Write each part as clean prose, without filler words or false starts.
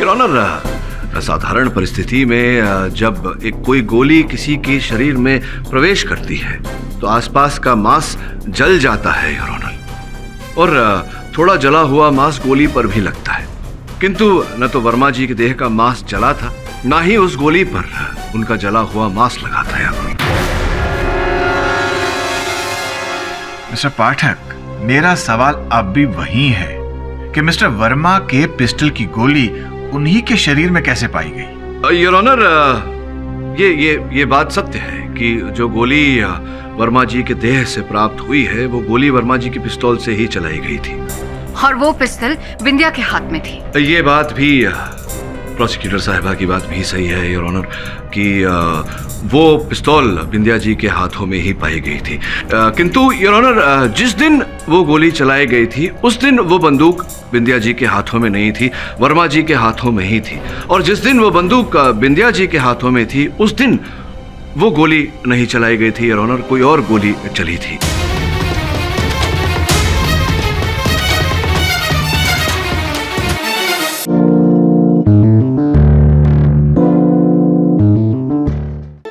Your honour, साधारण परिस्थिति में जब एक कोई गोली किसी के शरीर में प्रवेश करती है तो आसपास का मांस जल जाता है योर ऑनर, और थोड़ा जला हुआ मांस गोली पर भी लगता है। किंतु न तो वर्मा जी के देह का मांस जला था, ना ही उस गोली पर उनका जला हुआ मांस लगा था योर ऑनर। मिस्टर पाठक, मेरा सवाल अब भी वही है कि मिस्टर वर्मा के पिस्टल की गोली उन्हीं के शरीर में कैसे पाई गई? योर ऑनर, ये बात सत्य है कि जो गोली वर्मा जी के देह से प्राप्त हुई है वो गोली वर्मा जी की पिस्तौल से ही चलाई गई थी, और वो पिस्तौल विंध्या के हाथ में थी। ये बात भी प्रोसिक्यूटर साहिबा की बात भी सही है योर ऑनर कि वो पिस्तौल विंध्या जी के हाथों में ही पाई गई थी। किंतु योर ऑनर, जिस दिन वो गोली चलाई गई थी उस दिन वो बंदूक विंध्या जी के हाथों में नहीं थी, वर्मा जी के हाथों में ही थी, और जिस दिन वो बंदूक विंध्या जी के हाथों में थी उस दिन वो गोली नहीं चलाई गई थी योर ऑनर, कोई और गोली चली थी।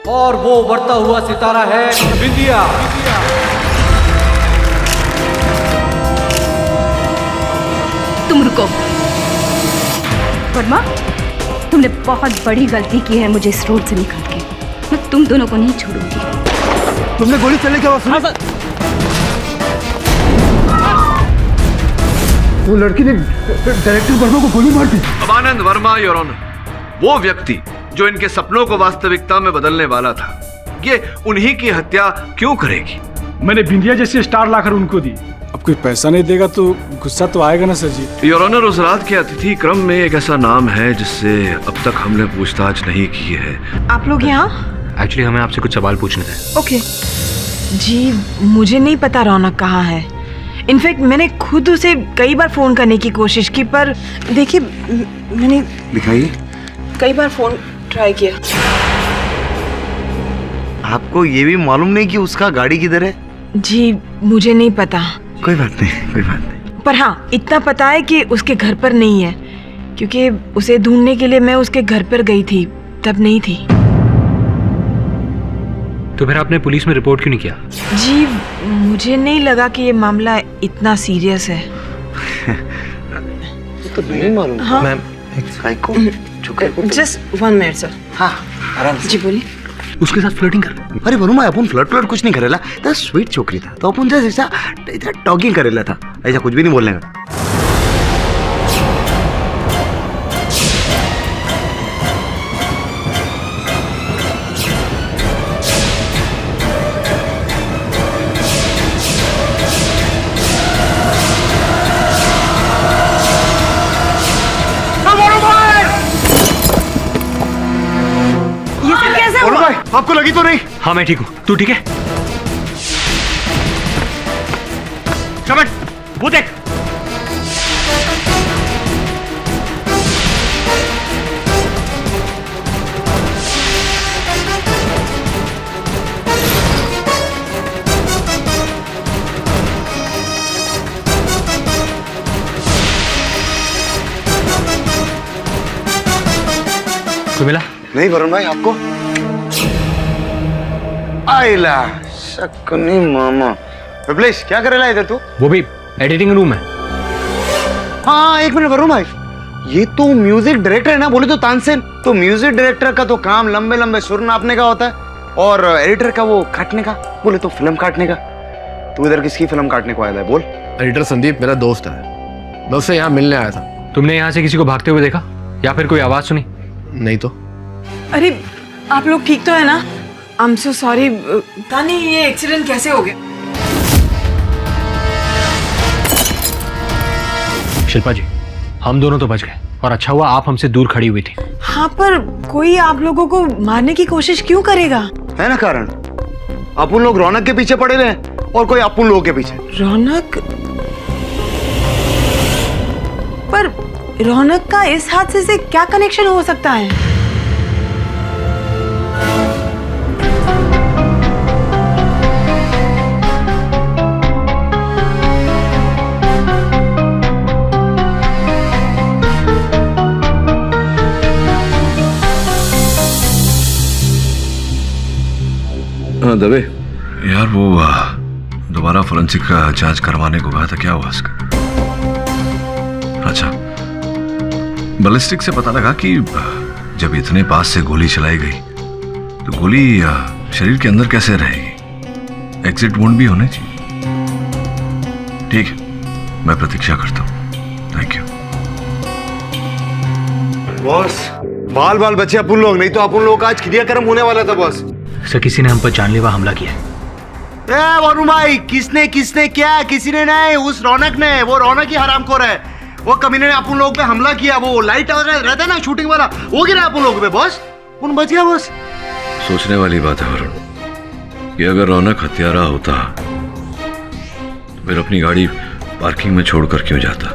और वो बढ़ता हुआ सितारा है विंध्या। तुम रुको। वर्मा, तुमने बहुत बड़ी गलती की है मुझे इस रोड से निकाल के। मैं तुम दोनों को नहीं छोड़ूंगी। तुमने गोली चलने के बाद वो लड़की ने डायरेक्टर वर्मा को गोली मार दी। अमानंद वर्मा योर ऑनर, वो व्यक्ति जो इनके सपनों को वास्तविकता में बदलने वाला था, ये उन्हीं की हत्या क्यों करेगी? मैंने विंध्या जैसी स्टार लाकर उनको दी। अब कोई पैसा नहीं देगा तो गुस्सा तो आएगा ना सर जी। योर ऑनर, उस रात के अतिथि क्रम में एक ऐसा नाम है जिससे अब तक हमने पूछताछ नहीं की है। आप लोग यहाँ? एक्चुअली हमें आपसे कुछ सवाल पूछने थे। ओके जी, मुझे नहीं पता रौनक कहाँ है। इनफैक्ट मैंने खुद उसे कई बार फोन करने की कोशिश की, पर देखिए मैंने दिखाइए कई बार फोन ट्राई किया। आपको ये भी मालूम नहीं कि उसका गाड़ी किधर है? जी मुझे नहीं पता। कोई बात नहीं, कोई बात नहीं। पर हाँ, इतना पता है कि उसके घर पर नहीं है, क्योंकि उसे ढूंढने के लिए मैं उसके घर पर गई थी, तब नहीं थी। तो फिर आपने पुलिस में रिपोर्ट क्यों नहीं किया? जी मुझे नहीं लगा कि ये मामला इतना सीरियस है। तो नहीं मालूम। हाँ? Ma'am, just 1 minute sir. हाँ, आराम से। जी बोलिए। उसके साथ फ्लर्टिंग कर। अरे वरुमा, अपन फ्लर्ट कुछ नहीं करेला, तो स्वीट छोकरी था, तो अपन जस्ट ऐसा टॉकिंग करेला था, ऐसा कुछ भी नहीं बोलने का। आपको लगी तो नहीं? हाँ मैं ठीक हूँ, तू ठीक है? चमन, वो देख। कोई मिला? नहीं वरुण भाई, आपको आइला शकुनी मामा। विप्लेश, क्या करेला इधर तू? वो भी एडिटिंग रूम है। हाँ एक मिनट वरुण भाई, ये तो म्यूजिक डायरेक्टर है ना, बोले तो तानसेन। तो म्यूजिक डायरेक्टर का तो काम लंबे लंबे सुर नापने का होता है, और एडिटर का वो काटने का, बोले तो फिल्म काटने का। तू इधर किसकी फिल्म काटने को आया है बोल? एडिटर संदीप मेरा दोस्त है, मैं उससे यहाँ मिलने आया था। तुमने यहाँ से किसी को भागते हुए देखा या फिर कोई आवाज सुनी? नहीं तो। अरे आप लोग ठीक तो है ना? I am so sorry. तानी, ये एक्सीडेंट कैसे हो गया? शिल्पा जी, हम दोनों तो बच गए, और अच्छा हुआ आप हमसे दूर खड़ी हुई थी। हाँ, पर कोई आप लोगों को मारने की कोशिश क्यों करेगा? है ना कारण, अपन लोग रौनक के पीछे पड़े हुए और कोई अपन लोगों के पीछे। रौनक? पर रौनक का इस हादसे से क्या कनेक्शन हो सकता है? दबे यार, वो दोबारा फोरेंसिक का जांच करवाने को कहा था, क्या हुआ उसका? अच्छा, बैलिस्टिक से पता लगा कि जब इतने पास से गोली चलाई गई तो गोली शरीर के अंदर कैसे रहेगी? एग्जिट वुंड भी होने चाहिए। ठीक है, मैं प्रतीक्षा करता हूँ। Thank you boss. बाल बाल बचे अपन लोग, नहीं तो अपन लोग का आज क्रियाक्रम होने वाला था बॉस। सर किसी ने हम पर जानलेवा हमला किया है। वरुण भाई, किसने क्या? किसी ने नहीं, उस रौनक ने। वो रौनक ही हरामखोर है। वो कमीने ने अपन लोग पे हमला किया। वो लाइट रहता है ना शूटिंग वाला, वो गिरा अपन लोग पे बॉस। उन बच गया बॉस। सोचने वाली बात है वरुण, कि अगर रौनक हत्यारा होता तो फिर अपनी गाड़ी पार्किंग में छोड़कर क्यों जाता?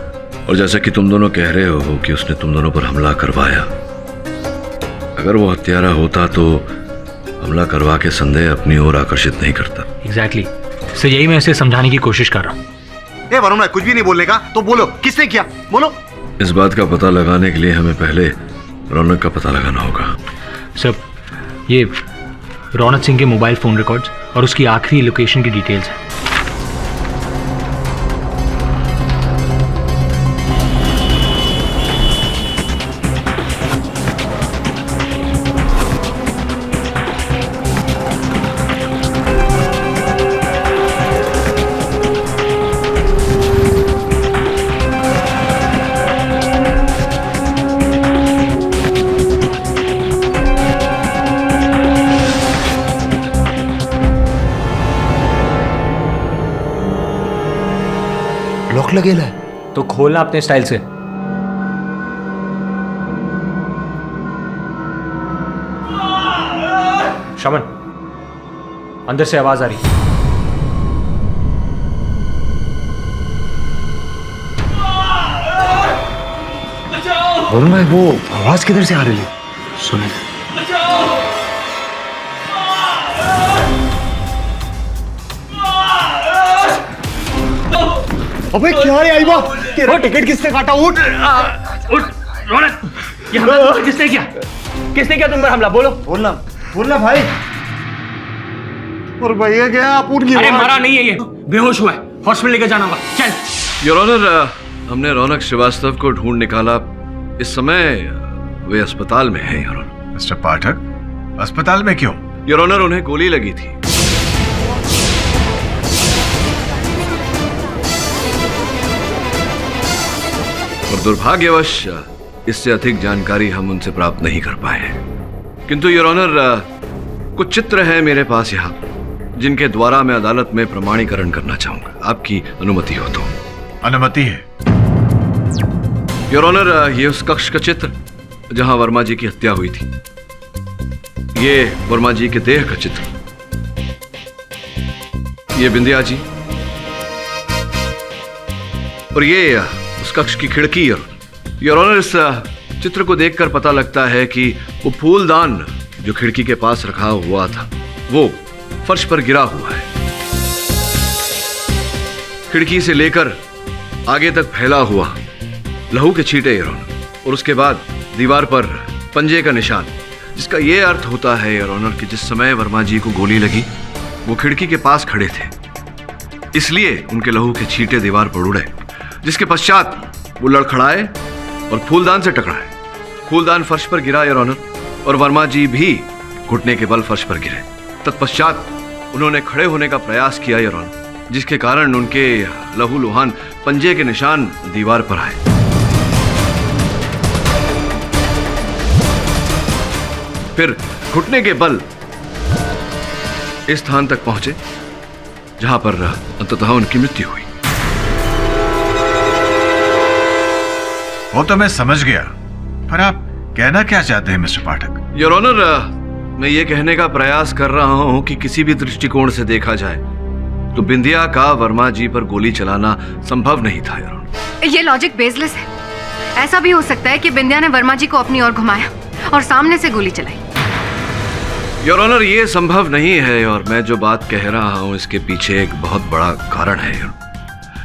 और जैसा कि तुम दोनों कह रहे हो कि उसने तुम दोनों पर हमला करवाया, अगर वो हत्यारा होता तो हमला करवा के संदेह अपनी ओर आकर्षित नहीं करता। एग्जैक्टली सर, यही मैं इसे समझाने की कोशिश कर रहा हूँ। वरुण भाई, कुछ भी नहीं बोलने का तो बोलो, किसने किया? बोलो। इस बात का पता लगाने के लिए हमें पहले रौनक का पता लगाना होगा। सर, ये रौनक सिंह के मोबाइल फोन रिकॉर्ड्स और उसकी आखिरी लोकेशन की डिटेल्स हैं। लॉक लगेला है तो खोलना अपने स्टाइल से। शमन, अंदर से आवाज आ रही। वरुण भाई, वो आवाज किधर से आ रही है? सुने। अबे क्या रे आईबा, तेरा टिकट किसने काटा? उठ रौनक, ये हमला किसने किया? किसने किया तुम पर हमला? बोलो। बोलना भाई। और भैया क्या आप उठ गए? अरे मरा नहीं है, ये बेहोश हुआ है, हॉस्पिटल लेकर जाना होगा। चल। योर ऑनर, हमने रौनक श्रीवास्तव को ढूंढ निकाला। इस समय वे अस्पताल में हैं योर ऑनर। मिस्टर पाठक, अस्पताल में क्यों? योर ऑनर, उन्हें गोली लगी थी। और दुर्भाग्यवश इससे अधिक जानकारी हम उनसे प्राप्त नहीं कर पाए हैं। किंतु योर ऑनर, कुछ चित्र हैं मेरे पास यहाँ, जिनके द्वारा मैं अदालत में प्रमाणीकरण करना चाहूंगा। आपकी अनुमति हो तो? अनुमति है। योर ऑनर, ये उस कक्ष का चित्र जहां वर्मा जी की हत्या हुई थी। ये वर्मा जी के देह का चित्र। ये बिंदिया जी, और ये उस कक्ष की खिड़की। योर ऑनर, इस चित्र को देखकर पता लगता है कि वो फूलदान जो खिड़की के पास रखा हुआ था वो फर्श पर गिरा हुआ है। खिड़की से लेकर आगे तक फैला हुआ लहू के छींटे योर ऑनर, और उसके बाद दीवार पर पंजे का निशान, जिसका यह अर्थ होता है योर ऑनर कि जिस समय वर्मा जी को गोली लगी वो खिड़की के पास खड़े थे, इसलिए उनके लहू के छींटे दीवार पर उड़े, जिसके पश्चात वो लड़खड़ाए और फूलदान से टकराए। फूलदान फर्श पर गिरा योर ऑनर, और वर्मा जी भी घुटने के बल फर्श पर गिरे। तत्पश्चात उन्होंने खड़े होने का प्रयास किया योर ऑनर, जिसके कारण उनके लहू लुहान पंजे के निशान दीवार पर आए। फिर घुटने के बल इस स्थान तक पहुंचे जहां पर अंततः उनकी मृत्यु हुई। वो तो मैं समझ गया, पर आप कहना क्या चाहते हैं मिस्टर पाठक? योर ऑनर, मैं ये कहने का प्रयास कर रहा हूं कि किसी भी दृष्टिकोण से देखा जाए तो बिंदिया का वर्मा जी पर गोली चलाना संभव नहीं था योर ऑनर। ये लॉजिक बेसलेस है। ऐसा भी हो सकता है कि बिंदिया ने वर्मा जी को अपनी ओर घुमाया और सामने से गोली चलाई। योर ऑनर, ये संभव नहीं है, और मैं जो बात कह रहा हूं इसके पीछे एक बहुत बड़ा कारण है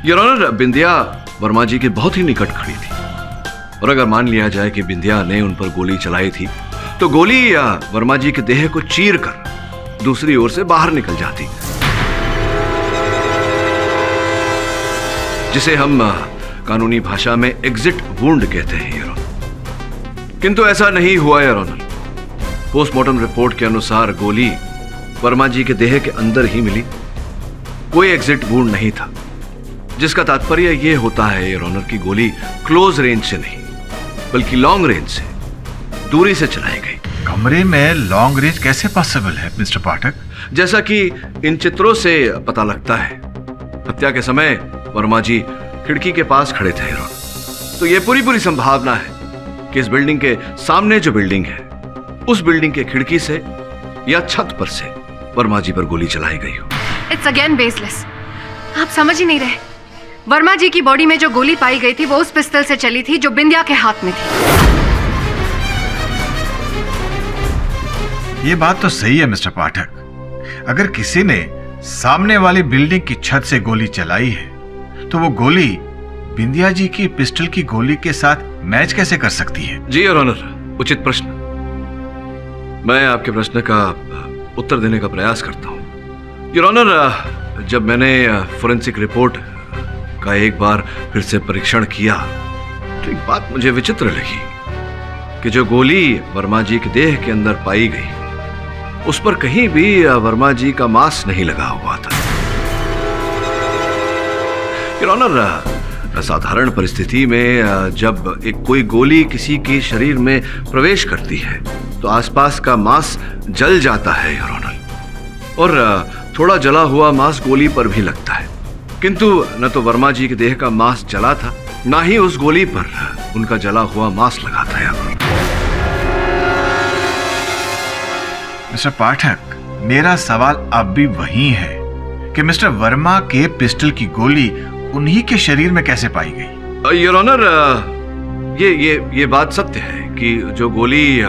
योर ऑनर। बिंदिया वर्मा जी के बहुत ही निकट खड़ी थी, और अगर मान लिया जाए कि बिंदिया ने उन पर गोली चलाई थी तो गोली वर्मा जी के देह को चीर कर दूसरी ओर से बाहर निकल जाती, जिसे हम कानूनी भाषा में एग्जिट वुंड कहते हैं, योर ऑनर। किंतु ऐसा नहीं हुआ, योर ऑनर। पोस्टमार्टम रिपोर्ट के अनुसार गोली वर्मा जी के देह के अंदर ही मिली, कोई एग्जिट वुंड नहीं था, जिसका तात्पर्य यह होता है, योर ऑनर, की गोली क्लोज रेंज से नहीं बल्कि लॉन्ग रेंज से, दूरी से चलाई गई। कमरे में लॉन्ग रेंज कैसे पॉसिबल है मिस्टर पाठक? जैसा कि इन चित्रों से पता लगता है, हत्या के समय वर्मा जी खिड़की के पास खड़े थे, योर ऑनर। तो यह पूरी संभावना है कि इस बिल्डिंग के सामने जो बिल्डिंग है, उस बिल्डिंग के खिड़की से या छत पर से वर्मा जी पर गोली चलाई गई हो। It's again baseless. आप समझ ही नहीं रहे। वर्मा जी की बॉडी में जो गोली पाई गई थी वो उस पिस्तल से चली थी जो बिंदिया के हाथ में थी। ये बात तो सही है मिस्टर पाठक। अगर किसी ने सामने वाली बिल्डिंग की छत से गोली चलाई है तो वो गोली बिंदिया जी की पिस्टल की गोली के साथ मैच कैसे कर सकती है? जी योर ऑनर, उचित प्रश्न। मैं आपके प्रश्न का उत्तर देने का प्रयास करता हूं। योर ऑनर, जब मैंने फोरेंसिक रिपोर्ट का एक बार फिर से परीक्षण किया तो एक बात मुझे विचित्र लगी कि जो गोली वर्मा जी के देह के अंदर पाई गई, उस पर कहीं भी वर्मा जी का मास्क नहीं लगा हुआ था। योर ऑनर, साधारण परिस्थिति में जब एक कोई गोली किसी के शरीर में प्रवेश करती है तो आसपास का मांस जल जाता है, योर ऑनर, और थोड़ा जला हुआ मांस गोली पर भी लगता है। किंतु न तो वर्मा जी के देह का मांस जला था, ना ही उस गोली पर उनका जला हुआ मांस लगा था, योर ऑनर। मिस्टर पाठक, मेरा सवाल अब भी वही है कि मिस्टर वर्मा के पिस्टल की गोली उन्हीं के शरीर में कैसे पाई गई? योर ऑनर, ये बात सत्य है कि जो गोली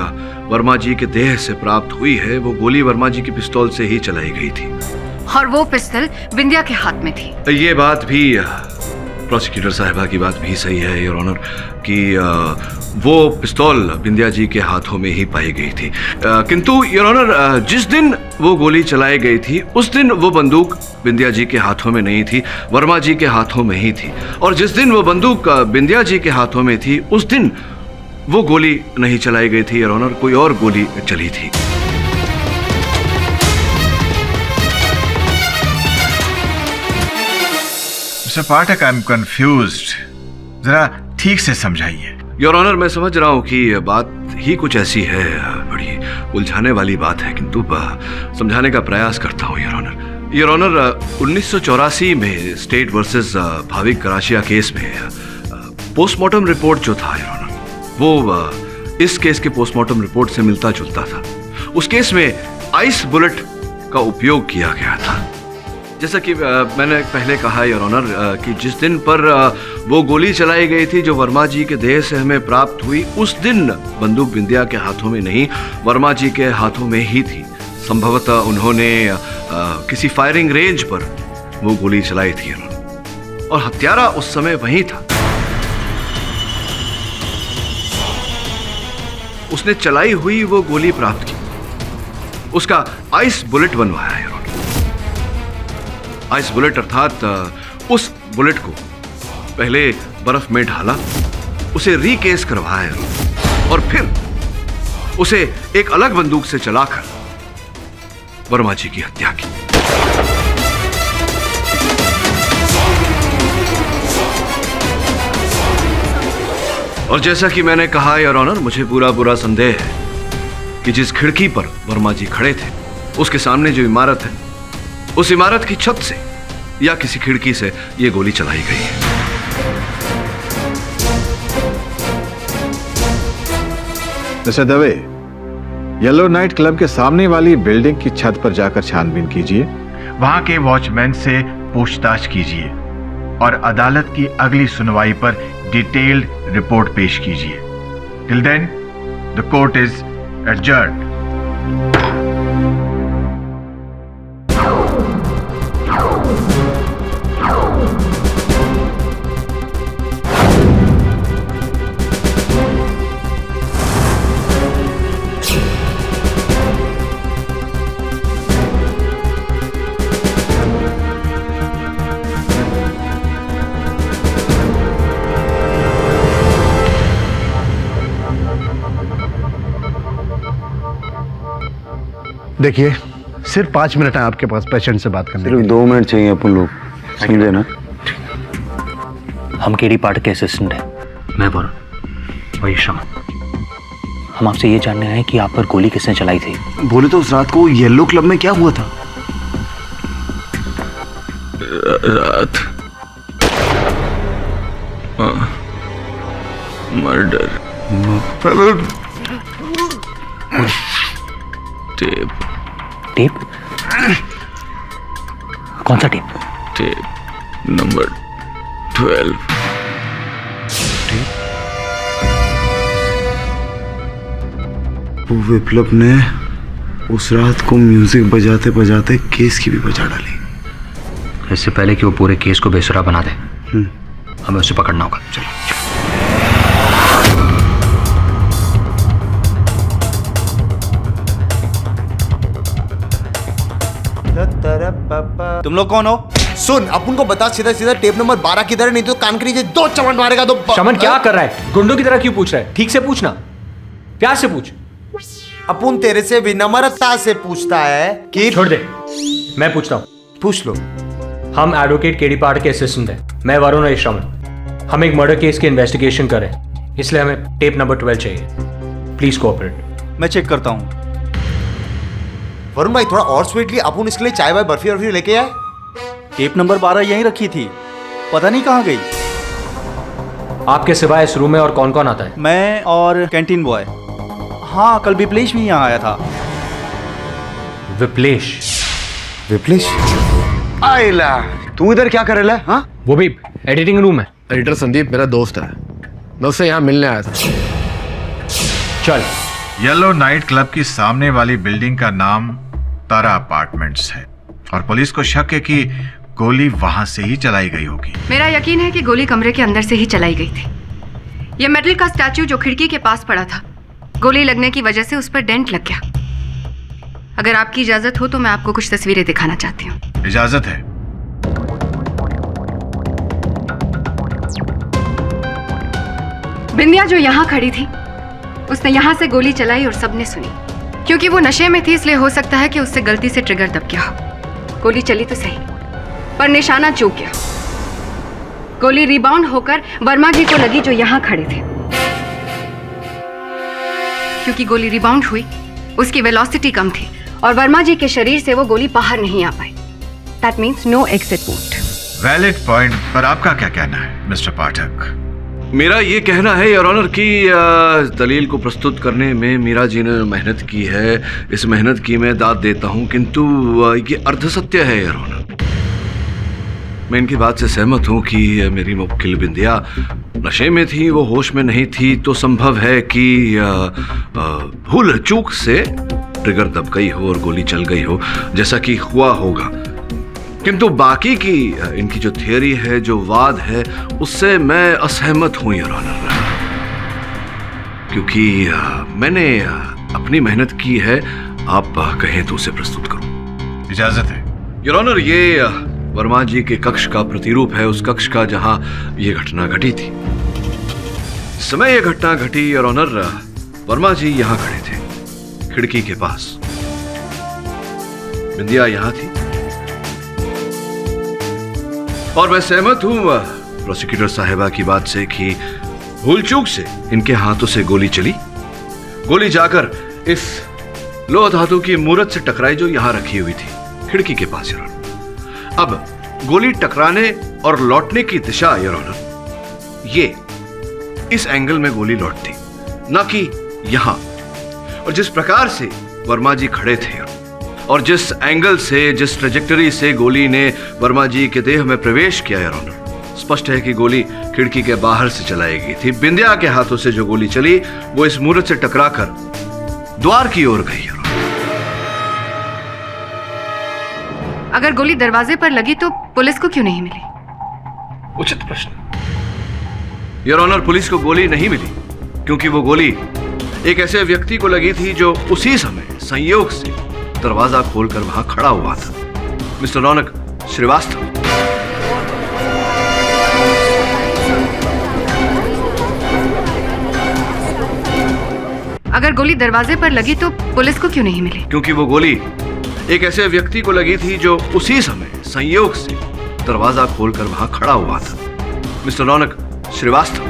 वर्मा जी के देह से प्राप्त हुई है वो गोली वर्मा जी की पिस्तौल से ही चलाई गई थी, और वो पिस्तल बिंदिया के हाथ में थी। ये बात भी प्रोसिक्यूटर साहिबा की बात भी सही है, योर ऑनर, कि वो पिस्तौल बिंदिया जी के हाथों में ही पाई गई थी। किंतु योर ऑनर, जिस दिन वो गोली चलाई गई थी उस दिन वो बंदूक बिंदिया जी के हाथों में नहीं थी, वर्मा जी के हाथों में ही थी। और जिस दिन वो बंदूक बिंदिया जी के हाथों में थी उस दिन वो गोली नहीं चलाई गई थी, योर ऑनर, कोई और गोली चली थी। Mister Pathak, I am confused, जरा ठीक से समझाइए। योर ऑनर, मैं समझ रहा हूं कि बात ही कुछ ऐसी है, बड़ी उलझाने वाली बात है, किंतु समझाने का प्रयास करता हूं, योर ऑनर। योर ऑनर, 1984 में स्टेट वर्सेस भाविक कराशिया केस में पोस्टमार्टम रिपोर्ट जो था, योर ऑनर, वो इस केस के पोस्टमार्टम रिपोर्ट से मिलता जुलता था। उस केस में आइस बुलेट का उपयोग किया गया था। जैसा कि मैंने पहले कहा, योर ऑनर, कि जिस दिन पर वो गोली चलाई गई थी जो वर्मा जी के देह से हमें प्राप्त हुई, उस दिन बंदूक बिंदिया के हाथों में नहीं, वर्मा जी के हाथों में ही थी। संभवतः उन्होंने किसी फायरिंग रेंज पर वो गोली चलाई थी, योर ऑनर, और हत्यारा उस समय वहीं था। उसने चलाई हुई वो गोली प्राप्त की, उसका आइस बुलेट बनवाया, योर ऑनर। आइस बुलेट अर्थात उस बुलेट को पहले बर्फ में ढाला, उसे रीकेस करवाया और फिर उसे एक अलग बंदूक से चलाकर वर्मा जी की हत्या की। और जैसा कि मैंने कहा, योर ऑनर, मुझे पूरा संदेह है कि जिस खिड़की पर वर्मा जी खड़े थे उसके सामने जो इमारत है, उस इमारत की छत से या किसी खिड़की से यह गोली चलाई गई है। Mister Dave, yellow night club के सामने वाली बिल्डिंग की छत पर जाकर छानबीन कीजिए। वहां के वॉचमैन से पूछताछ कीजिए और अदालत की अगली सुनवाई पर डिटेल्ड रिपोर्ट पेश कीजिए। Till then the court is adjourned. देखिए सिर्फ 5 मिनट है आपके पास पेशेंट से बात करने। सिर्फ 2 मिनट चाहिए अपन लोग, समझे ना? हम केडी पाठक के असिस्टेंट हैं। मैं वरुण और ये शमन। हम आपसे ये जानने आए हैं कि आप पर गोली किसने चलाई थी। बोले तो उस रात को येलो क्लब में क्या हुआ था? रात मर्डर टेप टेप? कौन सा टेप? Tape number 12। वो विप्लव ने उस रात को म्यूजिक बजाते बजाते केस की भी बजा डाली। इससे पहले कि वो पूरे केस को बेसुरा बना दे, हमें उसे पकड़ना होगा। चलो। तुम लोग कौन हो? सुन, अपन को बता सीधा सीधा टेप नंबर 12 किधर है, नहीं तो कान के नीचे 2 चमट मारेगा तो। शमन क्या कर रहा है? गुंडों की तरह क्यों पूछ रहा है? ठीक से पूछना, प्यार से पूछ। अपन तेरे से विनम्रता से पूछता है कि। छोड़ दे, मैं पूछता हूँ। पूछ लो। हम एडवोकेट केडी पाठ के असिस्टेंट हैं। मैं वरुण और शमन। हम एक मर्डर केस की इन्वेस्टिगेशन करें, इसलिए हमें टेप नंबर 12 चाहिए। Please cooperate. मैं चेक करता हूँ। वरुण भाई थोड़ा और स्वीटली अपन इसके लिए चाय वाय बर्फी वर्फी लेके आए। टेप नंबर 12 यहीं रखी थी, पता नहीं कहाँ गई। आपके सिवाय इस रूम में और कौन कौन आता है? मैं और कैंटीन बॉय। हाँ, कल विप्लेश भी यहाँ आया था। विप्लेश? विप्लेश? आइला, तू इधर क्या कर रहा है? हाँ? वो भी एडिटिंग रूम है। एडिटर संदीप मेरा दोस्त है, मैं उससे यहाँ मिलने आया था। चल। येलो नाइट क्लब की सामने वाली बिल्डिंग का नाम तारा अपार्टमेंट्स है और पुलिस को शक है कि गोली वहां से ही चलाई गई होगी। मेरा यकीन है कि गोली कमरे के अंदर से ही चलाई गई थी। ये मेटल का स्टैचू जो खिड़की के पास पड़ा था, गोली लगने की वजह से उस पर डेंट लग गया। अगर आपकी इजाजत हो तो मैं आपको कुछ तस्वीरें दिखाना चाहती हूँ। इजाजत है। बिंदिया जो यहाँ खड़ी थी, उसने यहाँ से गोली चलाई और सबने सुनी। क्योंकि वो नशे में थी इसलिए हो सकता है कि उससे गलती से ट्रिगर दब गया हो। गोली चली तो सही, पर निशाना चूक गया। गोली रिबाउंड होकर वर्मा जी को लगी जो यहाँ खड़े थे। क्योंकि गोली रिबाउंड हुई, उसकी वेलोसिटी कम थी और वर्मा जी के शरीर से वो गोली बाहर नहीं आ पाई। That means no exit wound. Valid point, पर आपका क्या कहना है मिस्टर पाठक? मेरा ये कहना है योर ऑनर कि दलील को प्रस्तुत करने में मीरा जी ने मेहनत की है, इस मेहनत की मैं दाद देता हूँ, किंतु ये अर्धसत्य है योर ऑनर। मैं इनकी बात से सहमत हूँ कि मेरी मुवक्किल बिंदिया नशे में थी, वो होश में नहीं थी, तो संभव है कि भूल चूक से ट्रिगर दब गई हो और गोली चल गई हो, जैसा कि हुआ होगा। किंतु बाकी की इनकी जो थियरी है, जो वाद है, उससे मैं असहमत हूं योर ऑनर, क्योंकि मैंने अपनी मेहनत की है। आप कहें तो उसे प्रस्तुत करूं। इजाजत है योर ऑनर। ये वर्मा जी के कक्ष का प्रतिरूप है, उस कक्ष का जहां ये घटना घटी थी। समय ये घटना घटी योर ऑनर, वर्मा जी यहां खड़े थे खिड़की के पास, बिंदिया यहां थी, और मैं सहमत हूं प्रोसिक्यूटर साहिबा की बात से कि भूल चूक से इनके हाथों से गोली चली। गोली जाकर इस लोह धातु की मूर्त से टकराई जो यहां रखी हुई थी खिड़की के पास योर ऑनर। अब गोली टकराने और लौटने की दिशा योर ऑनर, ये इस एंगल में गोली लौटती, ना कि यहां। और जिस प्रकार से वर्मा जी खड़े थे और जिस एंगल से, जिस ट्रेजेक्टरी से गोली ने वर्मा जी के देह में प्रवेश किया योर ऑनर, स्पष्ट है कि गोली खिड़की के बाहर से चलाई गई थी। बिंदिया के हाथों से जो गोली चली वो इस मूर्त से टकराकर द्वार की ओर गई योर ऑनर। अगर गोली दरवाजे पर लगी तो पुलिस को क्यों नहीं मिली? उचित प्रश्न योर ऑनर। पुलिस को गोली नहीं मिली क्योंकि वो गोली एक ऐसे व्यक्ति को लगी थी जो उसी समय संयोग से दरवाजा खोलकर वहां खड़ा हुआ था, मिस्टर रौनक श्रीवास्तव। अगर गोली दरवाजे पर लगी तो पुलिस को क्यों नहीं मिली? क्योंकि वो गोली एक ऐसे व्यक्ति को लगी थी जो उसी समय संयोग से दरवाजा खोलकर वहां खड़ा हुआ था, मिस्टर रौनक श्रीवास्तव।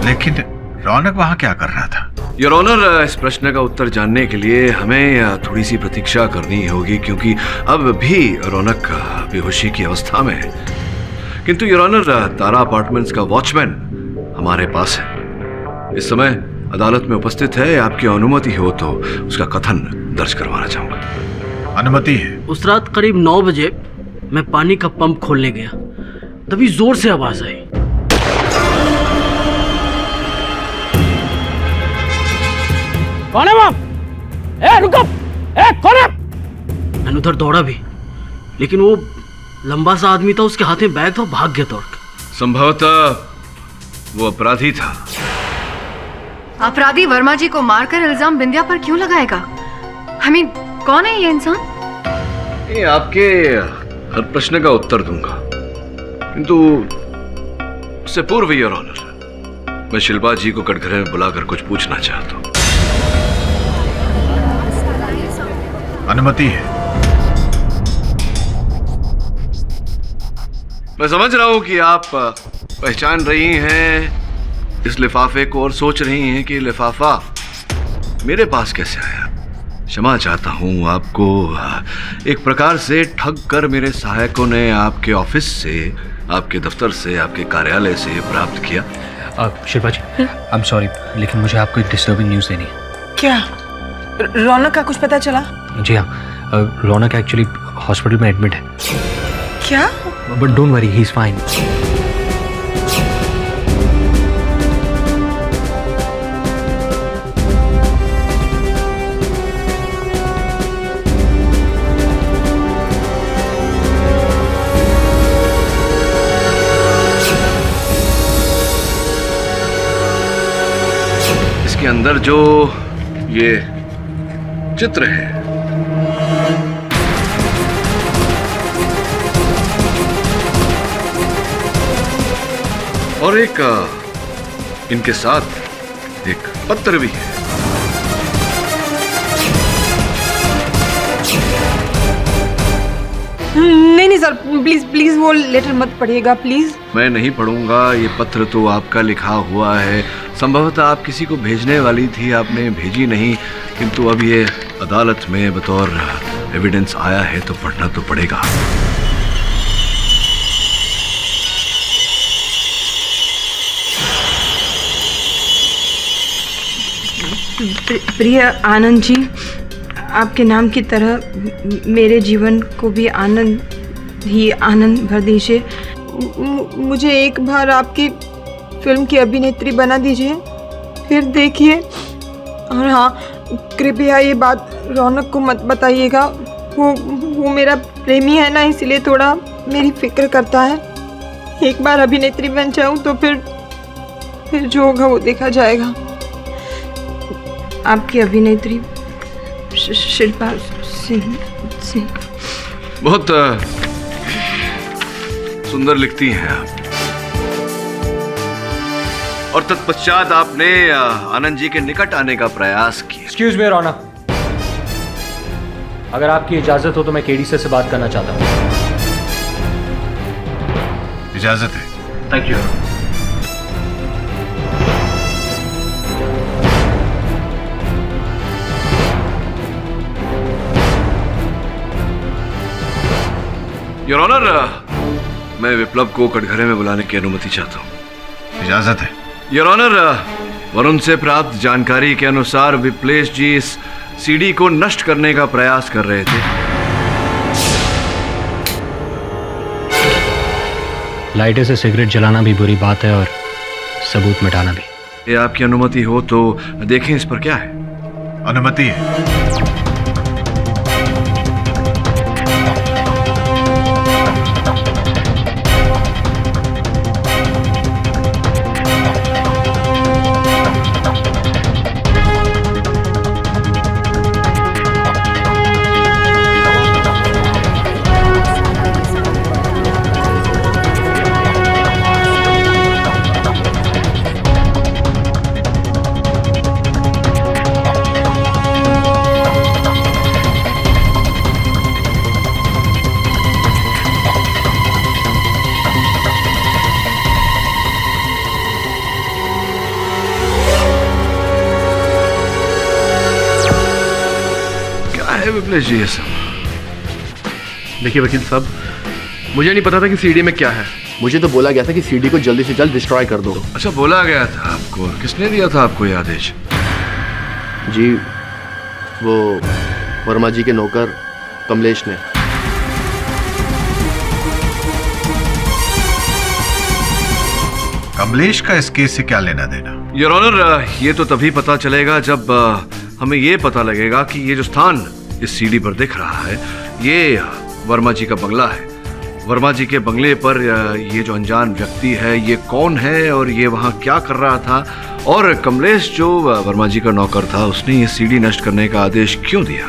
लेकिन रौनक वहां क्या कर रहा था? योर ऑनर, इस प्रश्न का उत्तर जानने के लिए हमें थोड़ी सी प्रतीक्षा करनी होगी, क्योंकि अब भी रौनक बेहोशी की अवस्था में है। किंतु योर ऑनर, तारा अपार्टमेंट्स का वॉचमैन हमारे पास है, इस समय अदालत में उपस्थित है। आपकी अनुमति हो तो उसका कथन दर्ज करवाना चाहूंगा। अनुमति है। उस रात करीब 9 बजे मैं पानी का पंप खोलने गया, तभी जोर से आवाज आई। कौन है वहां? ए रुको! ए कौन है? मैंने उधर दौड़ा भी, लेकिन वो लंबा सा आदमी था, उसके हाथ में बैग था, भाग गया दौड़ कर। संभवतः वो अपराधी था। अपराधी वर्मा जी को मारकर इल्जाम बिंदिया पर क्यों लगाएगा? कौन है ये इंसान? ये आपके हर प्रश्न का उत्तर दूंगा, किंतु उससे पूर्व योर ऑनर, मैं शिल्पा जी को कटघरे में बुलाकर कुछ पूछना चाहता हूं। अनुमति है। मैं समझ रहा हूं कि आप पहचान रही हैं इस लिफाफे को और सोच रही हैं कि लिफाफा मेरे पास कैसे आया। क्षमा चाहता हूं, आपको एक प्रकार से ठग कर मेरे सहायकों ने आपके ऑफिस से, आपके दफ्तर से, आपके कार्यालय से प्राप्त किया। शिल्पा जी, आई एम सॉरी, लेकिन मुझे आपको एक डिस्टर्बिंग न्यूज़ देनी है। क्या? रौनक का कुछ पता चला? जी हाँ, रौनक एक्चुअली हॉस्पिटल में एडमिट है। क्या? But don't worry, he is fine. इसके अंदर जो ये चित्र है, और एक इनके साथ एक पत्र भी है। नहीं सर, प्लीज प्लीज वो लेटर मत पढ़िएगा प्लीज। मैं नहीं पढ़ूंगा, ये पत्र तो आपका लिखा हुआ है। संभवतः आप किसी को भेजने वाली थी, आपने भेजी नहीं, किंतु अब ये अदालत में बतौर एविडेंस आया है तो पढ़ना तो पड़ेगा। प्रिय आनंद जी, आपके नाम की तरह मेरे जीवन को भी आनंद ही आनंद भर दीजिए। मुझे एक बार आपकी फिल्म की अभिनेत्री बना दीजिए, फिर देखिए। और हाँ, कृपया ये बात रौनक को मत बताइएगा। वो मेरा प्रेमी है ना, इसलिए थोड़ा मेरी फिक्र करता है। एक बार अभिनेत्री बन जाऊँ तो फिर जो होगा वो देखा जाएगा। आपकी अभिनेत्री शिल्पा सिंह। बहुत सुंदर लिखती हैं आप। और तत्पश्चात आपने आनंद जी के निकट आने का प्रयास किया। एक्सक्यूज मी रौनक, अगर आपकी इजाजत हो तो मैं केडी से बात करना चाहता हूँ। इजाजत है। Thank you. योर ऑनर, मैं विप्लव को कटघरे में बुलाने की अनुमति चाहता हूँ। इजाजत है। योर ऑनर, वरुण से प्राप्त जानकारी के अनुसार विप्लेश जी इस सीडी को नष्ट करने का प्रयास कर रहे थे। लाइटर से सिगरेट जलाना भी बुरी बात है और सबूत मिटाना भी। ये आपकी अनुमति हो तो देखें इस पर क्या है। अनुमति है। विप्लेश जी ये सब? देखिए वकील साहब, मुझे नहीं पता था कि सीडी में क्या है। मुझे तो बोला गया था कि सीडी को जल्दी से जल्द डिस्ट्रॉय कर दो। अच्छा, बोला गया था आपको? किसने दिया था आपको ये आदेश? जी, वो वर्मा जी के नौकर कमलेश ने। कमलेश का इस केस से क्या लेना देना? योर ऑनर, ये तो तभी पता चलेगा जब हमें ये पता लगेगा कि ये जो स्थान इस सीडी पर दिख रहा है ये वर्मा जी का बंगला है। वर्मा जी के बंगले पर ये जो अनजान व्यक्ति है ये कौन है और ये वहाँ क्या कर रहा था, और कमलेश जो वर्मा जी का नौकर था उसने ये सीडी नष्ट करने का आदेश क्यों दिया?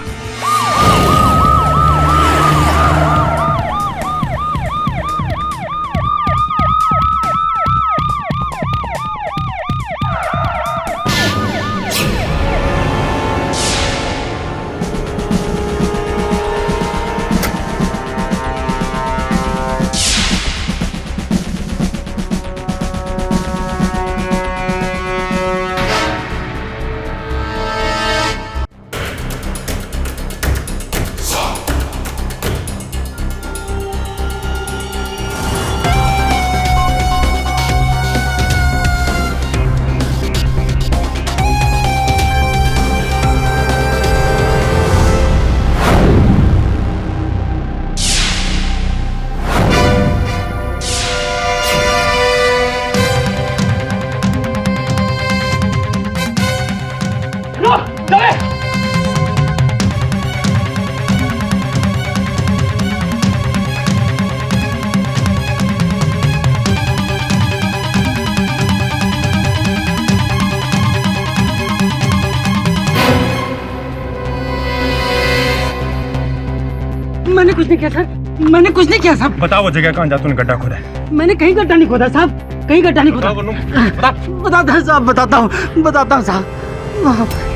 मैंने कुछ नहीं किया सर, मैंने कुछ नहीं किया साहब। बताओ वो जगह कहाँ जा तूने गड्ढा खोदा है? मैंने कहीं गड्ढा नहीं खोदा साहब, कहीं गड्ढा नहीं खोदा। बताता हूँ साहब, बताता हूँ साहब।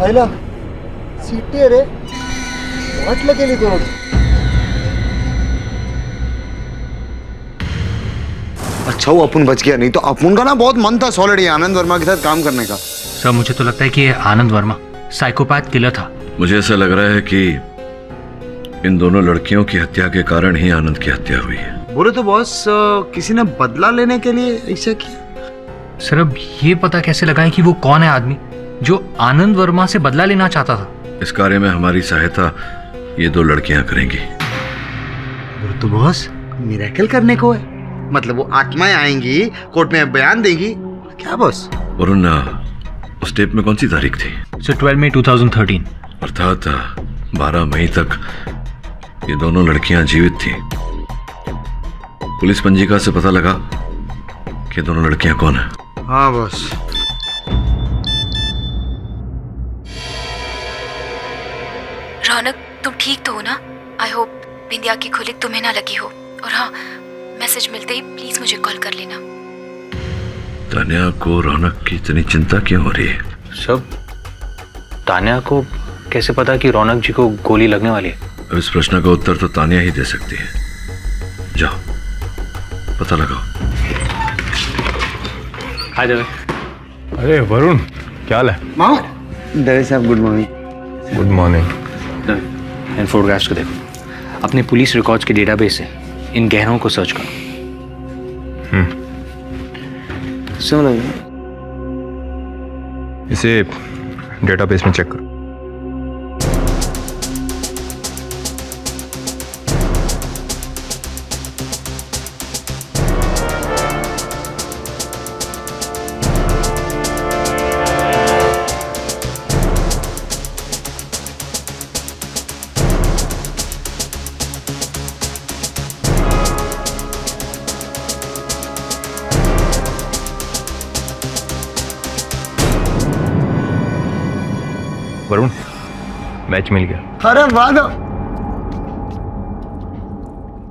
आईला सीटी रे वाटलं गेली दोन. अच्छा वो अपन बच गया, नहीं तो अपन का ना बहुत मन था सॉलिड आनंद वर्मा के साथ काम करने का। सर मुझे तो लगता है कि ये आनंद वर्मा साइकोपैथ किलर था। मुझे ऐसा लग रहा है कि इन दोनों लड़कियों की हत्या के कारण ही आनंद की हत्या हुई है। बोले तो बॉस किसी ने बदला लेने के लिए ऐसा किया। सर अब ये पता कैसे लगाएं कि वो कौन है आदमी जो आनंद वर्मा से बदला लेना चाहता था? इस कार्य में हमारी सहायता ये दो लड़कियां करेंगी। तो बॉस मिरेकल करने को है, मतलब वो आत्माएं आएंगी, कोर्ट में बयान देंगी क्या बॉस? वरुण, उस टेप में कौन सी तारीख थी? सर 12 मई 2013। अर्थात 12 मई तक ये दोनों लड़कियां जीवित थी। पुलिस पंजिका से पता लगा कि दोनों लड़कियां कौन है। हाँ बॉस। रौनक, तुम ठीक तो हो ना? आई होप बिंदिया की खुली तुम्हें ना लगी हो। और हाँ, मैसेज मिलते ही प्लीज मुझे कॉल कर लेना। तान्या को रौनक की इतनी चिंता क्यों हो रही है? सब तान्या को कैसे पता कि रौनक जी को गोली लगने वाली है? अब इस प्रश्न का उत्तर तो तान्या ही दे सकती है। जाओ पता लगाओ। हाय दवे। अरे वरुण, क्या हाल है? मामा दवे साहब गुड मॉर्निंग। Good morning. इन फोटोग्राफ्स को देखो, अपने पुलिस रिकॉर्ड्स के डेटाबेस से इन गहनों को सर्च करो। सुनो इसे डेटाबेस में चेक करो। मैच मिल गया। अरे वाह।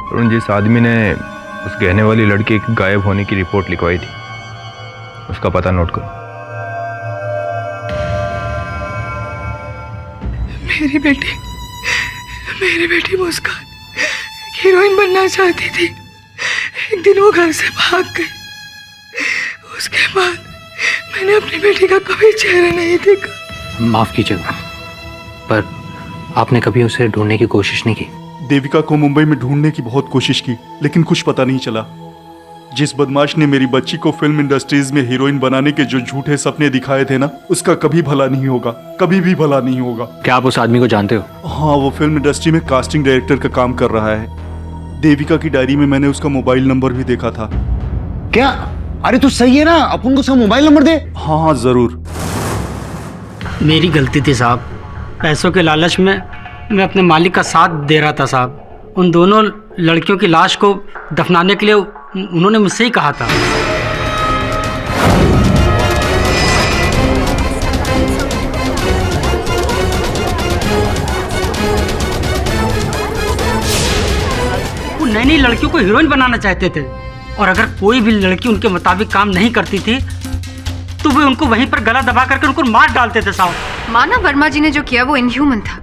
वरुण, जिस आदमी ने उस गहने वाली लड़की के गायब होने की रिपोर्ट लिखवाई थी, उसका पता नोट करो। मेरी बेटी मुस्कान हीरोइन बनना चाहती थी। एक दिन वो घर से भाग गई। उसके बाद मैंने अपनी बेटी का कभी चेहरा नहीं देखा। माफ कीजिएगा, पर आपने कभी उसे ढूंढने की कोशिश नहीं की? देविका को मुंबई में ढूंढने की बहुत कोशिश की, लेकिन कुछ पता नहीं चला। जिस बदमाश ने मेरी बच्ची को फिल्म इंडस्ट्रीज में हीरोइन बनाने के जो झूठे सपने दिखाए थे ना, उसका कभी भला नहीं होगा, कभी भी भला नहीं होगा। क्या आप उस आदमी को जानते हो? हाँ, वो फिल्म इंडस्ट्री में कास्टिंग डायरेक्टर का काम कर रहा है। देविका की डायरी में मैंने उसका मोबाइल नंबर भी देखा था। क्या? अरे तू सही है ना, अपन को उसका मोबाइल नंबर दे। हाँ जरूर। मेरी गलती थी साहब, पैसों के लालच में मैं अपने मालिक का साथ दे रहा था साहब। उन दोनों लड़कियों की लाश को दफनाने के लिए उन्होंने मुझसे ही कहा था। वो नई नई लड़कियों को हीरोइन बनाना चाहते थे, और अगर कोई भी लड़की उनके मुताबिक काम नहीं करती थी तो वे उनको वहीं पर गला दबा करके उनको मार डालते थे साहब। माना वर्मा जी ने जो किया वो इनह्यूमन था,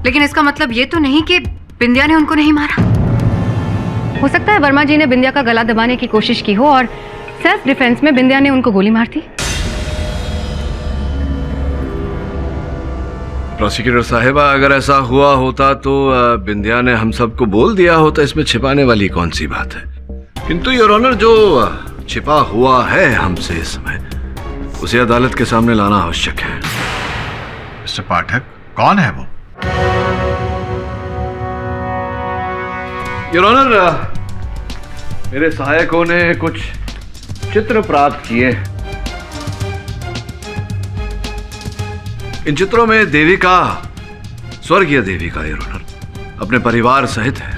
लेकिन इसका मतलब ये तो नहीं कि बिंदिया ने उनको नहीं मारा। हो सकता है वर्मा जी ने बिंदिया का गला दबाने की कोशिश की हो और सेल्फ डिफेंस में बिंदिया ने उनको गोली मार दी। प्रोसिक्यूटर साहिबा, अगर ऐसा हुआ होता तो बिंदिया ने हम सबको बोल दिया होता। इसमें छिपाने वाली कौन सी बात है? किंतु योर ऑनर, जो छिपा हुआ है हमसे इस समय, उसे अदालत के सामने लाना आवश्यक है। मिस्टर पाठक, कौन है वो? योर ऑनर, मेरे सहायकों ने कुछ चित्र प्राप्त किए। इन चित्रों में देविका, स्वर्गीय देविका योर ऑनर, अपने परिवार सहित है।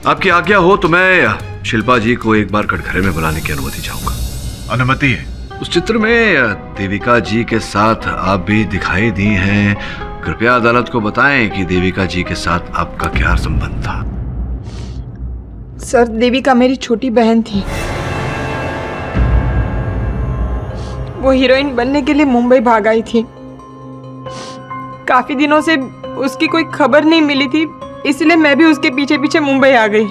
आपकी आज्ञा हो तो मैं शिल्पा जी को एक बार कटघरे में बुलाने की अनुमति चाहूंगा। अनुमति है। उस चित्र में देविका जी के साथ आप भी दिखाई दी हैं। कृपया अदालत को बताएं कि देविका जी के साथ आपका क्या संबंध था। सर, देविका मेरी छोटी बहन थी। वो हीरोइन बनने के लिए मुंबई भाग आई थी। काफी दिनों से उसकी कोई खबर नहीं मिली थी, इसलिए मैं भी उसके पीछे पीछे मुंबई आ गई।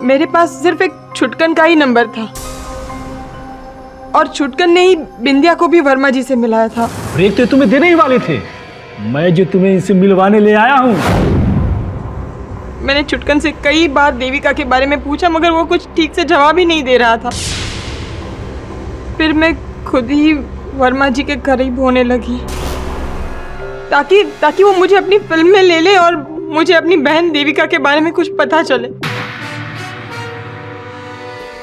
मेरे पास सिर्फ एक छुटकन का ही नंबर था, और छुटकन ने ही बिंदिया को भी वर्मा जी से मिलाया था। ब्रेक तो तुम्हें देने ही वाले थे, मैं जो तुम्हें इनसे मिलवाने ले आया हूँ। मैंने छुटकन से कई बार देविका के बारे में पूछा, मगर वो कुछ ठीक से जवाब ही नहीं दे रहा था। फिर मैं खुद ही वर्मा जी के करीब होने लगी, ताकि वो मुझे अपनी फिल्म में ले ले और मुझे अपनी बहन देविका के बारे में कुछ पता चले।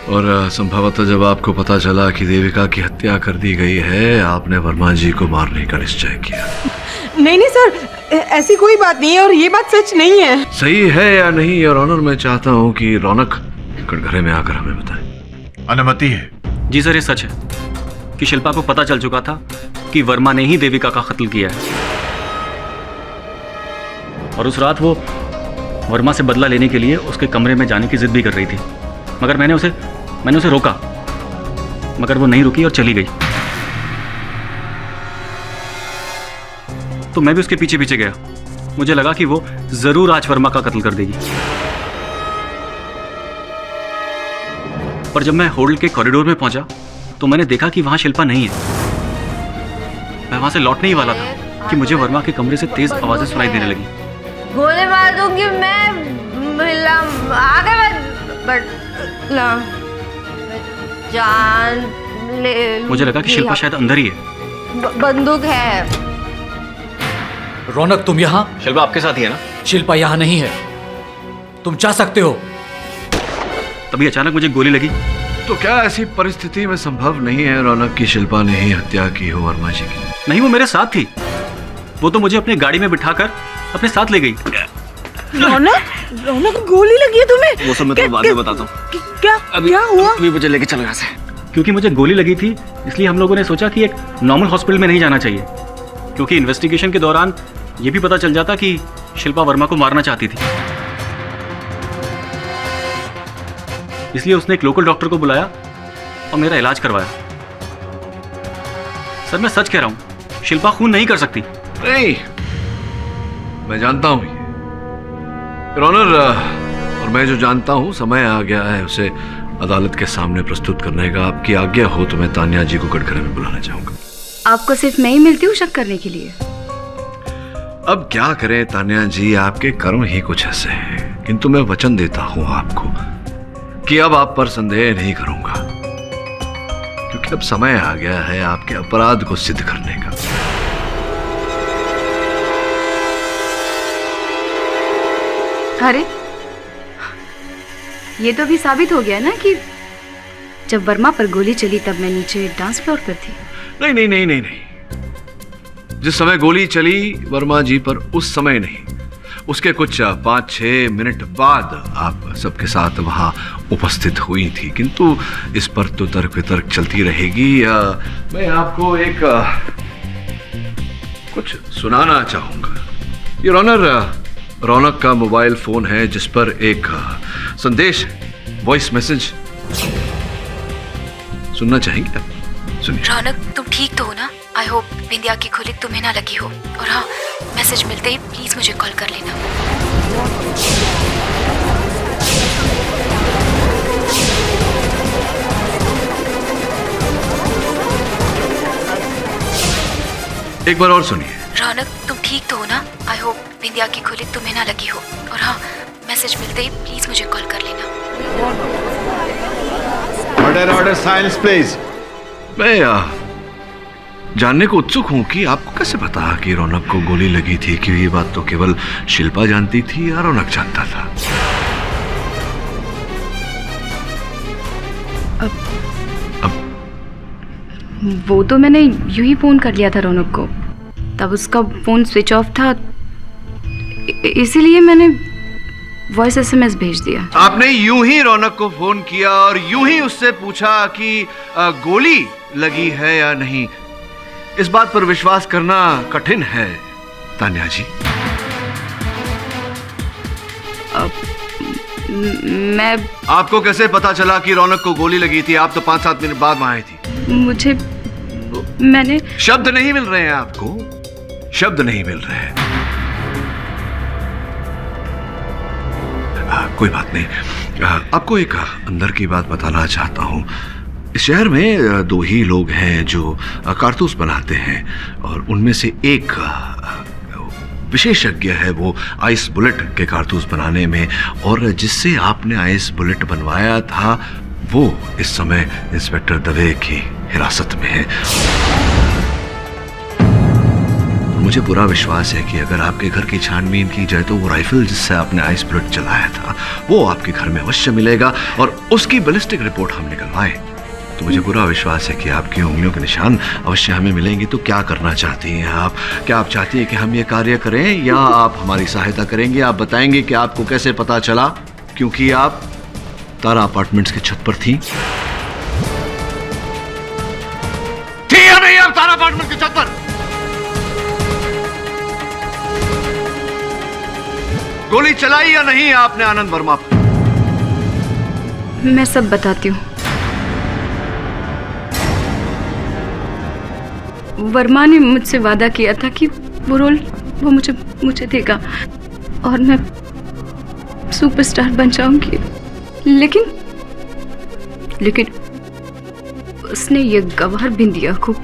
और संभवतः जब आपको पता चला कि देविका की हत्या कर दी गई है, आपने वर्मा जी को मारने का निश्चय किया। नहीं सर, ऐसी कोई बात नहीं है, और ये बात सच नहीं है। सही है या नहीं योर ऑनर, मैं चाहता हूँ कि रौनक कटघरे में आकर हमें बताए। अनुमति है। जी सर, ये सच है कि शिल्पा को पता चल चुका था कि वर्मा ने ही देविका का कत्ल किया है, और उस रात वो वर्मा से बदला लेने के लिए उसके कमरे में जाने की जिद भी कर रही थी, मगर मैंने उसे रोका, मगर वो नहीं रुकी और चली गई। तो मैं भी उसके पीछे पीछे गया। मुझे लगा कि वो जरूर आज वर्मा का कत्ल कर देगी। पर जब मैं होटल के कॉरिडोर में पहुंचा तो मैंने देखा कि वहां शिल्पा नहीं है। मैं वहां से लौटने ही वाला था कि मुझे वर्मा के कमरे से तेज आवाजें सुनाई देने लगी। गोली मार दूंगी मैं, आगे जान ले। मुझे लगा कि शिल्पा शायद अंदर ही है। बंदूक है। रौनक, तुम यहाँ? शिल्पा आपके साथ ही है ना? शिल्पा यहाँ नहीं है, तुम जा सकते हो। तभी अचानक मुझे गोली लगी। तो क्या ऐसी परिस्थिति में संभव नहीं है रौनक की शिल्पा ने ही हत्या की हो वर्मा जी की? नहीं, वो मेरे साथ थी। वो तो मुझे अपनी गाड़ी में बिठाकर अपने साथ ले गई। रौनक, गोली लगी है तुम्हें? वो सब मैं तो बाद में बताता हूँ। क्या हुआ? अभी मुझे लेके चलो यहाँ से। क्योंकि मुझे गोली लगी थी, इसलिए हम लोगों ने सोचा कि एक नॉर्मल हॉस्पिटल में नहीं जाना चाहिए, क्योंकि इन्वेस्टिगेशन के दौरान ये भी पता चल जाता कि शिल्पा वर्मा को मारना चाहती थी। इसलिए उसने एक लोकल डॉक्टर को बुलाया और मेरा इलाज करवाया। सर मैं सच कह रहा हूं, शिल्पा खून नहीं कर सकती। नहीं, मैं जानता हूं ये योर ऑनर, और मैं जो जानता हूं समय आ गया है उसे अदालत के सामने प्रस्तुत करने का। आपकी आज्ञा हो तो मैं तान्या जी को कटघरे में बुलाना चाहूंगा। आपको सिर्फ मैं ही मिलती हूँ शक करने के लिए? अब क्या करें तान्या जी, आपके कर्म ही कुछ ऐसे हैं, किंतु मैं वचन देता हूं आपको कि अब आप पर संदेह नहीं करूंगा, क्योंकि अब समय आ गया है आपके अपराध को सिद्ध करने का। अरे ये तो अभी साबित हो गया ना कि जब वर्मा पर गोली चली तब मैं नीचे डांस फ्लोर पर थी। नहीं नहीं नहीं नहीं नहीं, जिस समय गोली चली वर्मा जी पर उस समय नहीं, उसके कुछ 5-6 मिनट बाद आप सबके साथ वहां उपस्थित हुई थी, किंतु इस पर तो तर्क वितर्क चलती रहेगी। मैं आपको एक कुछ सुनाना चाहूंगा योर ऑनर। रौनक का मोबाइल फोन है जिस पर एक संदेश है, वॉइस मैसेज। सुनना चाहेंगे आप? सुनिए। रौनक तुम ठीक तो हो ना? आई होप बिंदिया की खुलिक तुम्हें ना लगी हो, और हाँ मैसेज मिलते ही प्लीज मुझे कॉल कर लेना। एक बार और सुनिए। रौनक तुम ठीक तो हो ना? आई होप बिंदिया की खुलिक तुम्हें ना लगी हो, और हाँ मैसेज मिलते ही प्लीज मुझे कॉल कर लेना। Order silence please. मैं जानने को उत्सुक हूं कि आपको कैसे पता कि रौनक को गोली लगी थी, कि ये बात तो केवल शिल्पा जानती थी या रौनक जानता था? वो तो मैंने यूं ही फोन कर लिया था रौनक को, तब उसका फोन स्विच ऑफ था, इसीलिए मैंने वॉइस एसएमएस भेज दिया। आपने यूं ही रौनक को फोन किया और यूं ही उससे पूछा कि गोली लगी है या नहीं? इस बात पर विश्वास करना कठिन है तान्या जी। मैं आपको कैसे पता चला कि रौनक को गोली लगी थी? आप तो 5-7 मिनट बाद वहां आई थी। मुझे मैंने शब्द नहीं मिल रहे हैं आपको, शब्द नहीं मिल रहे हैं। कोई बात नहीं, आपको एक अंदर की बात बताना चाहता हूं। इस शहर में 2 ही लोग हैं जो कारतूस बनाते हैं, और उनमें से एक विशेषज्ञ है वो आइस बुलेट के कारतूस बनाने में, और जिससे आपने आइस बुलेट बनवाया था वो इस समय इंस्पेक्टर दवे की हिरासत में है। मुझे पूरा विश्वास है कि अगर आपके घर की छानबीन की जाए तो वो राइफल जिससे आपने आइस बुलेट चलाया था वो आपके घर में अवश्य मिलेगा, और उसकी बैलिस्टिक रिपोर्ट हम निकलवाएं तो मुझे पूरा विश्वास है कि आपकी उंगलियों के निशान अवश्य हमें मिलेंगे। तो क्या करना चाहती हैं आप? क्या आप चाहती हैं कि हम ये कार्य करें या आप हमारी सहायता करेंगे? आप बताएंगे कि आपको कैसे पता चला, क्योंकि आप तारा अपार्टमेंट्स की छत पर थी या नहीं? आप तारा अपार्टमेंट की छत पर गोली चलाई या नहीं आपने आनंद वर्मा पर? मैं सब बताती हूँ। वर्मा ने मुझसे वादा किया था कि वो रोल वो मुझे देगा और मैं सुपरस्टार बन जाऊंगी, लेकिन उसने ये गवार बिंदिया को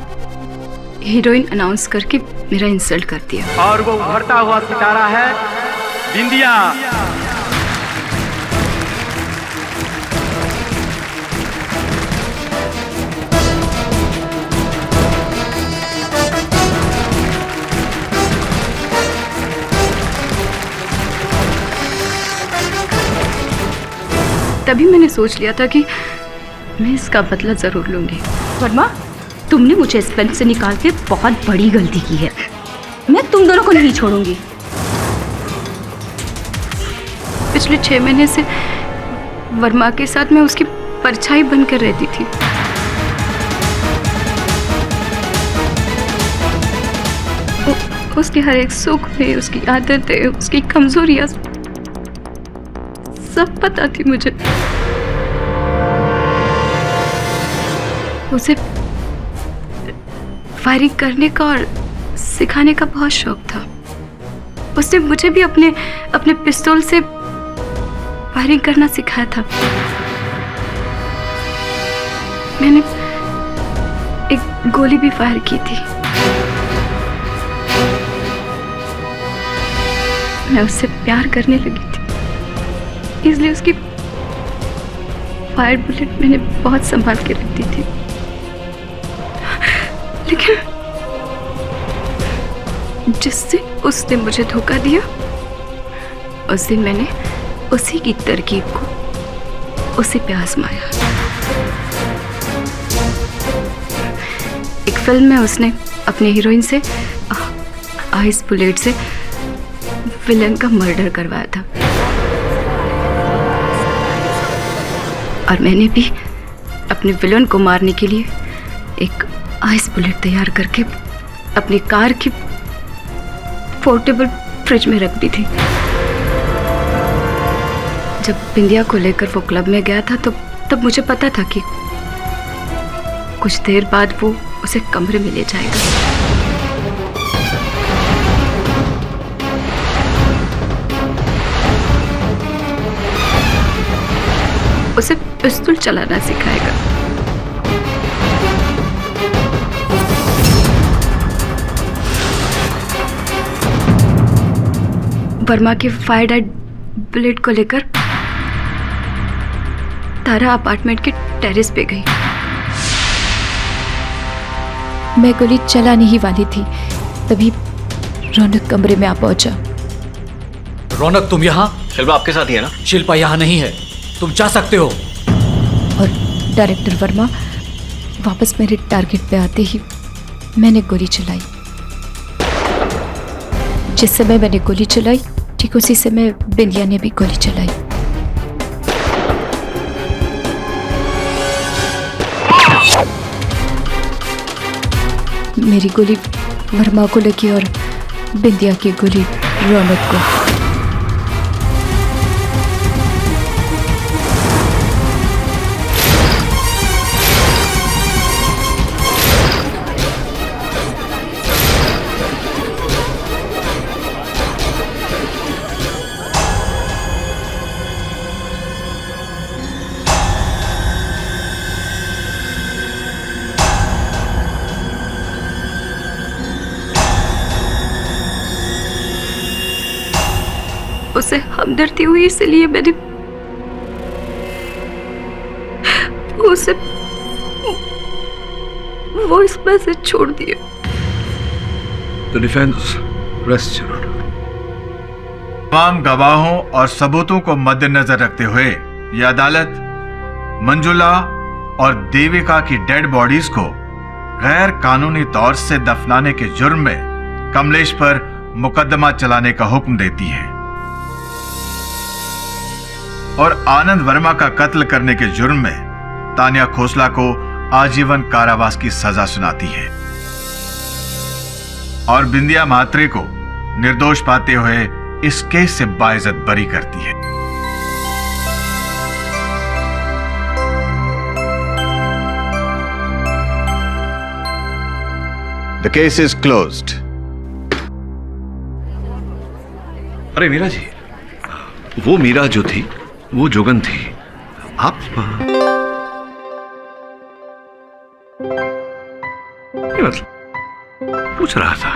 हीरोइन अनाउंस करके मेरा इंसल्ट कर दिया। और वो उभरता हुआ सितारा है बिंदिया। तभी मैंने सोच लिया था कि मैं इसका बदला जरूर लूंगी। वर्मा, तुमने मुझे इस फिल्म से निकाल के बहुत बड़ी गलती की है। मैं तुम दोनों को नहीं छोड़ूंगी। पिछले 6 महीने से वर्मा के साथ मैं उसकी परछाई बनकर रहती थी। उसके हर एक सुख में, उसकी आदतें, उसकी कमजोरियां सब पता थी मुझे। उसे फायरिंग करने का और सिखाने का बहुत शौक था। उसने मुझे भी अपने पिस्तौल से फायरिंग करना सिखाया था। मैंने एक गोली भी फायर की थी। मैं उससे प्यार करने लगी थी, इसलिए उसकी फायर बुलेट मैंने बहुत संभाल के रखती थी। लेकिन जिस दिन उसने मुझे धोखा दिया, उस दिन मैंने उसी की तरकीब को उसी पे आजमाया। एक फिल्म में उसने अपने हीरोइन से आइस बुलेट से विलन का मर्डर करवाया था, और मैंने भी अपने विलन को मारने के लिए एक आइस बुलेट तैयार करके अपनी कार की पोर्टेबल फ्रिज में रख दी थी। जब बिंदिया को लेकर वो क्लब में गया था तो तब मुझे पता था कि कुछ देर बाद वो उसे कमरे में ले जाएगा। उसे पिस्तौल चलाना सिखाएगा। वर्मा के फायर डेड बुलेट को लेकर तारा अपार्टमेंट के टेरेस पे गई। मैं गोली चलाने ही वाली थी, तभी रौनक कमरे में आ पहुंचा। रौनक, तुम यहाँ? शिल्पा आपके साथ ही है ना? शिल्पा यहाँ नहीं है, तुम जा सकते हो। और डायरेक्टर वर्मा वापस मेरे टारगेट पे आते ही मैंने गोली चलाई। जिस समय मैंने गोली चलाई, ठीक उसी समय बिंदिया ने भी गोली चलाई। मेरी गोली वर्मा को लगी और बिंदिया की गोली रौनक को। उसे हमदर्दी हुई, इसलिए मैंने उसे वॉइस मैसेज छोड़ दिए। The defense rests, Your Honor. तमाम गवाहों और सबूतों को मद्देनजर रखते हुए यह अदालत मंजुला और देविका की डेड बॉडीज को गैर कानूनी तौर से दफनाने के जुर्म में कमलेश पर मुकदमा चलाने का हुक्म देती है और आनंद वर्मा का कत्ल करने के जुर्म में तानिया खोसला को आजीवन कारावास की सजा सुनाती है और बिंदिया म्हात्रे को निर्दोष पाते हुए इस केस से बाइज्जत बरी करती है। The case is closed. अरे मीरा जी, वो मीरा जो थी वो जोगन थी। आप मतलब पूछ रहा था।